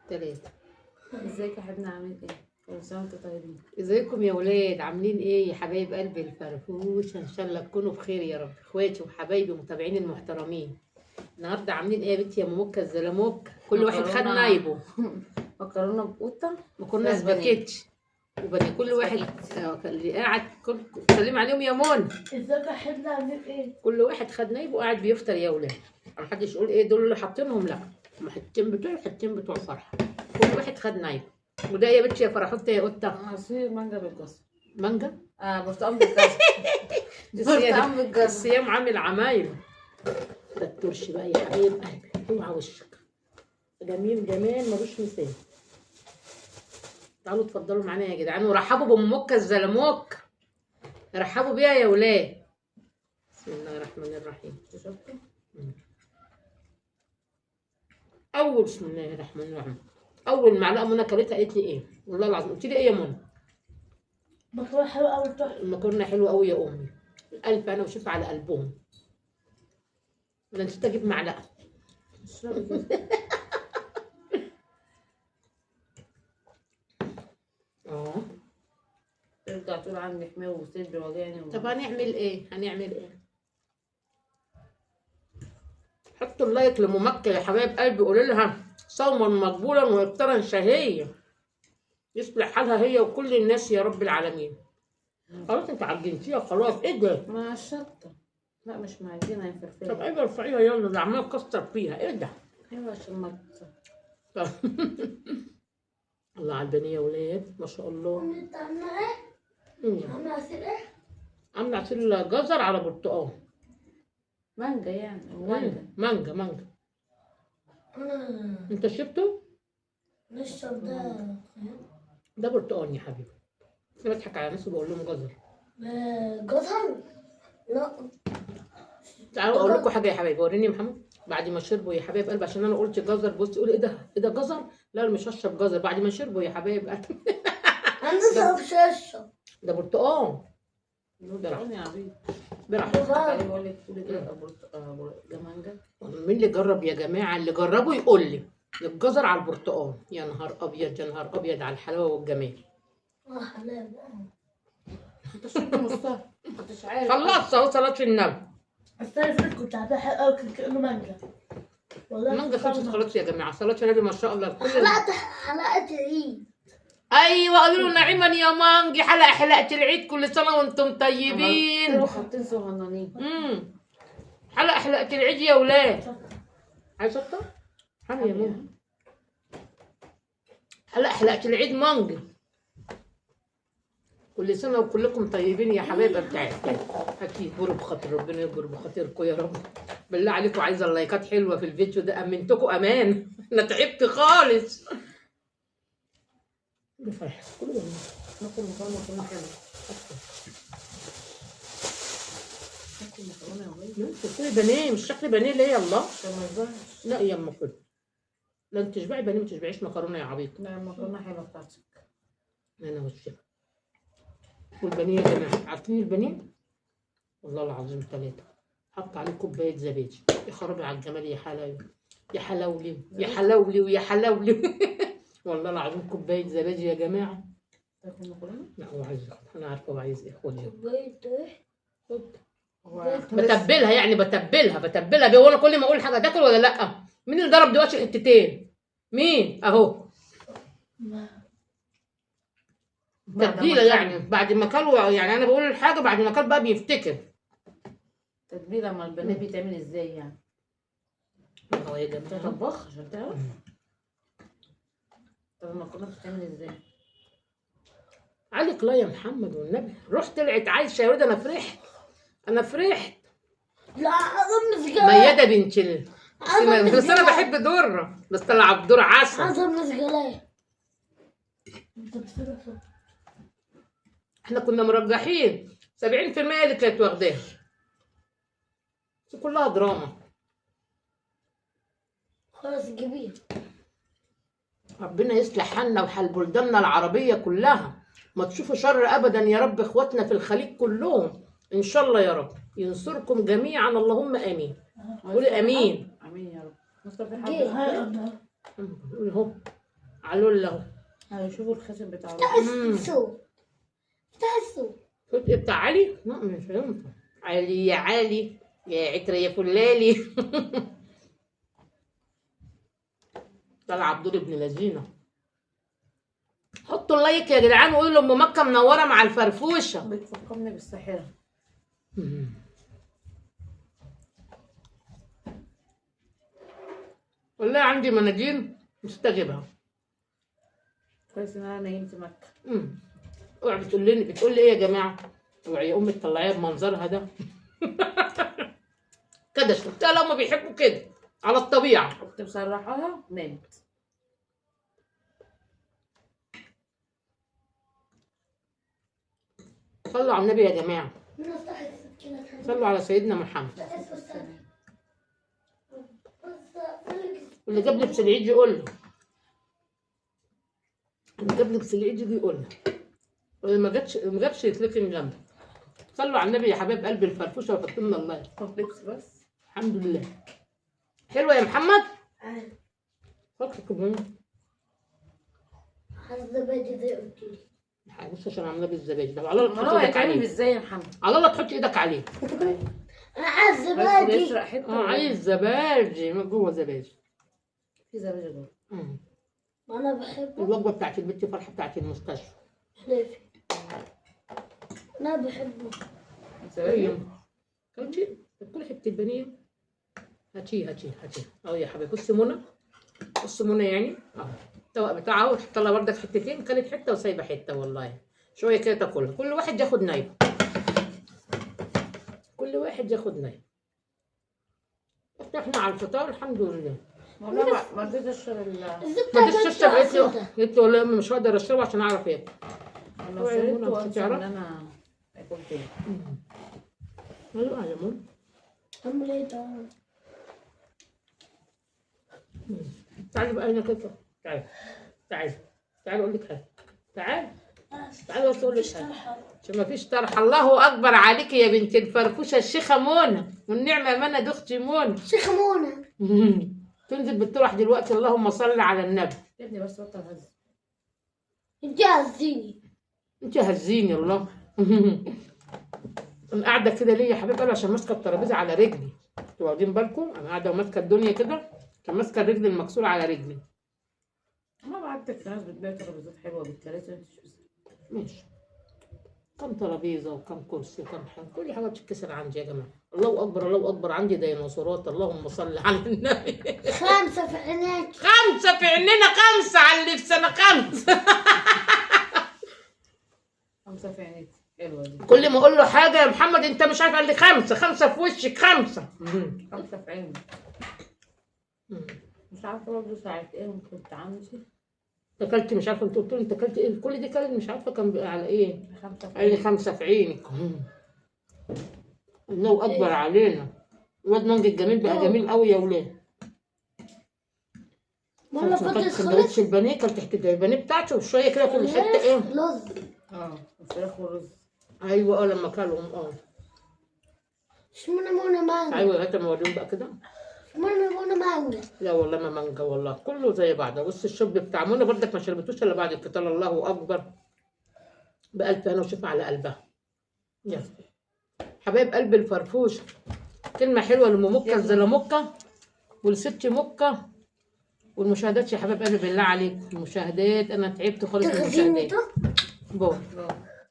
3. ازيك يا حبيبنا، عامل ايه؟ كل سنه وانتم طيبين. ازيكم يا ولاد؟ عاملين ايه يا حبايب قلبي الفرفوش؟ ان شاء الله تكونوا بخير يا رب. اخواتي وحبايبي ومتابعين المحترمين، النهارده عاملين ايه يا بنتي يا ماموكه الزلموك؟ كل واحد خد مكرونة. نايبه. مكرونه بقوطه. مكرونه فيها بانيه. سباكيتي وبني. كل واحد سباكيتي. اللي قاعد سلم عليهم يا منى. ازيك يا حبيبنا، عاملين ايه؟ كل واحد خد نايبه وقاعد بيفطر يا ولاد. محدش يقول ايه دول اللي حاطينهم، لا، هم حتتين بتوع الحتتين بتوع فرحه. كل واحد خد نايبه. وده يا بنتي يا فرحوته يا قطه عصير مانجا بالجزر. مانجا. برتقال بالجزر. برتقال بالجزر. الصيام عامل عمايل. ده الترش بقى يا حبيب قلبي، اوعى وشك جميل جمال ملوش مثال. تعالوا اتفضلوا معانا يا جدعان ورحبوا بام مكه الزلموك. رحبوا بيها يا ولاد. بسم الله الرحمن الرحيم. بسم الله الرحمن الرحيم. اول معلقه منى كلتها قالت لي ايه؟ والله العظيم قلت لي ايه يا منى؟ مكرونه حلوه قوي تحفه. المكرونه حلوه قوي يا امي. الف انا وشوف على قلبهم. انا نسيت اجيب معلقه. ترجع تقول عندي حماوة وصدر وجعني. طب هنعمل ايه؟ حطوا اللايك لممكة يا حبايب قلبي. قولوا لها صوما مقبولا وافطارا شهيا يصلح حالها هي وكل الناس يا رب العالمين. خلاص انت عجنتيها خلاص. ايه ده؟ مع الشطه. لا مش معجنه يا فرفشه. طب ايه ارفعيها يلا، ده عمال اكسر فيها. ايه ده؟ ايوه عشان ما الله على البنيه يا ولاد ما شاء الله. انت عامله ايه؟ عامله عصير ايه؟ عامله عصير جزر على برتقال. مانجا يعني مانجا. انت شربته؟ نشرب ده برتقال يا حبيبي. انا بضحك على ناس وبقول لهم جزر. جزر؟ لا. تعالوا اقول لكم حاجه يا حبايبي. وريني محمد بعد ما شربوا يا حبايب قلبي، عشان انا قلت جزر. بص يقول ايه ده؟ ايه ده جزر؟ لا انا مش هشرب جزر بعد ما شربوا يا حبايب قلبي. انا لسه مش هشرب. ده برتقال. برتقال يا عبيد. براحتك. بقول لك كل ده مانجا. مين اللي جرب يا جماعه؟ اللي جربوا يقول لي الجزر على البرتقال. يا نهار ابيض يا نهار ابيض على الحلاوه والجمال. حلال. انت شربت نصها. مش عارف. خلصت اهو صلاه النبي. السنه اللي فاتت كنت عاملها حلو قوي، كان كانه مانجا. والله المانجا خلصت خلاص يا جماعه. صلاه النبي ما شاء الله. حلقه العيد. ايوه قالوا له نعيما يا مانجي حلقه العيد. كل سنه وانتم طيبين. خطين صغننين. حلقه العيد يا ولاد. عايز شطه؟ حامي يا ماما. حلقه العيد مانجا. كل سنه وكلكم طيبين يا حبايبي بتاعتي. اكيد جروا بخاطر ربنا يجر بخاطركم يا رب. بالله عليكم عايزه اللايكات حلوه في الفيديو ده. امنتكم امان. انا تعبت خالص. بفرح كله ناكل مكرونه حلوه. ناكل مكرونه يا ولاد. شكل بانيه مش شكل بانيه ليه يا الله؟ عشان ما يظهرش. لا يا اما كده. لا انت تشبعي بانيه ما تشبعيش مكرونه يا عبيط. لا المكرونه حلوه بتاعتك. انا والشيخ. والبانيه يا جماعه عارفين البانيه؟ والله العظيم 3. حط عليه كوبايه زبادي. يا خرابي على الجمال يا حلاوي. يا حلاولي يا حلاولي ويا حلاولي. والله العظيم كوبايه زبادي يا جماعه. تاكل مكرونه؟ لا هو عايز ياخد. انا عارفه هو عايز ايه. خد بيت بتبلها يعني بتبلها بيه. وانا كل ما اقول حاجه تاكل ولا لا؟ مين اللي ضرب دلوقتي حتتين؟ مين؟ اهو تتبيله يعني بعد ما كلوا. يعني انا بقول الحاجه بعد ما كل بقى بيفتكر. تتبيله. ما البانيه بيتعمل ازاي يعني؟ اهو يا جماعه. طباخ عشان تعرف. طب المكرونه بتتعمل ازاي؟ عليك لا يا محمد والنبي. رحت طلعت عايشه يا ولد. انا فرحت. لا اظن سجاير. ميادة بنت بس انا بحب دره. بس طلع بدور عسل. اظن سجاير. احنا كنا مرجحين 70% اللي كانت واخداها. بس كلها دراما. خلاص جيبيه. ربنا يصلح حالنا وحال بلداننا العربيه كلها. ما تشوفوا شر ابدا يا رب. اخواتنا في الخليج كلهم ان شاء الله يا رب ينصركم جميعا. اللهم امين. قولي امين. امين يا رب. مصطفى جه حد. قولي اهو. علول له. ايوه شوفوا الخاتم بتاع افتح الراجل. السوق. افتح السوق. شفت بتاع علي؟ لا مش هينفع. علي يا علي يا عترة يا فلالي. طلع عبدول ابن لذينه. حطوا اللايك يا جدعان وقولوا لام مكه منوره مع الفرفوشه. بتفكرني بالساحرة. والله عندي مناديل مستجبها. كويس ان انا نيمت مكة. اوعي بتقول لي ايه يا جماعه؟ اوعي يا امي تطلعيها بمنظرها ده. كده شفتها لما بيحبوا كده على الطبيعه. كنت مسرحاها نامت. صلوا على النبي يا جماعه. من افتح السكينة. صلوا على سيدنا محمد. اللي جاب لبس العيد يقول له. اللي جاب لبس العيد يجي يقول له. واللي ما جابش يتركن جنبه. صلوا على النبي يا حبايب قلبي الفرفوشه وحطوا لنا الله. لبس بس. الحمد لله. حلوه يا محمد؟ فكك منه. الزبادي زي قلت لي. بص عشان عاملاه بالزبادي ده على الله تحط هو ايدك هيتعمل عليه. ازاي يا محمد؟ على الله تحط ايدك عليه. انا عايز بس زبادي. يسرق حتة. عايز زبادي من جوه زبادي. في زبادي جوه. انا بحبه. الوجبه بتاعت البنت فرحه بتاعت المستشفى. حليفي. انا بحبه. زبادي. كلتي كل حته بانيه. هاتيه اهو يا حبيبي. بصي منى يعني الطبق بتاعها وتحط لها بردك حتتين. كلت حته وسايبه حته والله. شويه كده تاكلها. كل واحد ياخد نايب. احنا على الفطار الحمد لله. والله ما رضيتش اشرب ما اديش اشرب. قلت له والله مش هقدر اشربه عشان اعرف اكل. انا شربت وانسى ان انا اكل تاني. ايوه يا ماما. اعمل ايه ده؟ تعالي بقى هنا كده. تعالي اقول لك حاجه. تعالي بس اقول لك حاجه. عشان ما فيش طرح. الله اكبر عليك يا بنت الفرفوشه الشيخه منى والنعمه منى دي اختي منى. شيخ منى. تنزل بالطرح دلوقتي. اللهم صل على النبي. يا ابني بس بطل هز. انت عزيني. انت هزيني الله. انا قاعده كده ليه يا حبيب قلبي؟ عشان ماسكه الترابيزه على رجلي. انتوا واخدين بالكم؟ انا قاعده وماسكه الدنيا كده عشان ماسكه الرجل المكسوره على رجلي. ما بعتك في ناس بتبيع ترابيزات حلوه بالكراسي. ماشي. كم ترابيزه وكم كرسي وكم حاجه. كل حاجه بتتكسر عندي يا جماعه. الله اكبر عندي ديناصورات. اللهم صل على النبي. 5 في عينيك. 5 في عيننا. 5 على اللي في سنه 5. 5 في عينيك حلوه دي. كل ما اقول له حاجه يا محمد انت مش عارف قال لي 5 في وشك 5. 5 في عينك. مش عارفه برضه ساعه ايه كنت عندي. اكلت مش عارفه. انت قلت له انت اكلت ايه؟ كل دي كانت مش عارفه كان بقى على ايه. 5 في قال لي عينك. 5 في عينك. الله اكبر علينا. الواد مانجا الجميل بقى جميل قوي يا ولاد. مرة فضل سندوتش خلص. البانيه. كلت حته البانيه بتاعته وشويه كده كل حته ايه. رز. الفراخ والرز. ايوه لما كلهم اشمعنى منى مانجا؟ ايوه هات اوريهم بقى كده. اشمعنى منى مانجا؟ لا والله ما مانجا والله. كله زي بعضه. بص الشرب بتاع منى بردك ما شربتوش الا بعد الفطار. الله اكبر. بألف انا وشفا على قلبها. يلا حبايب قلب الفرفوش. كلمه حلوه لام مكه الزلموكه والست مكه والمشاهدات يا حبايب قلبي بالله عليك. المشاهدات انا تعبت خالص من تغزيني المشاهدات. ده؟ باي.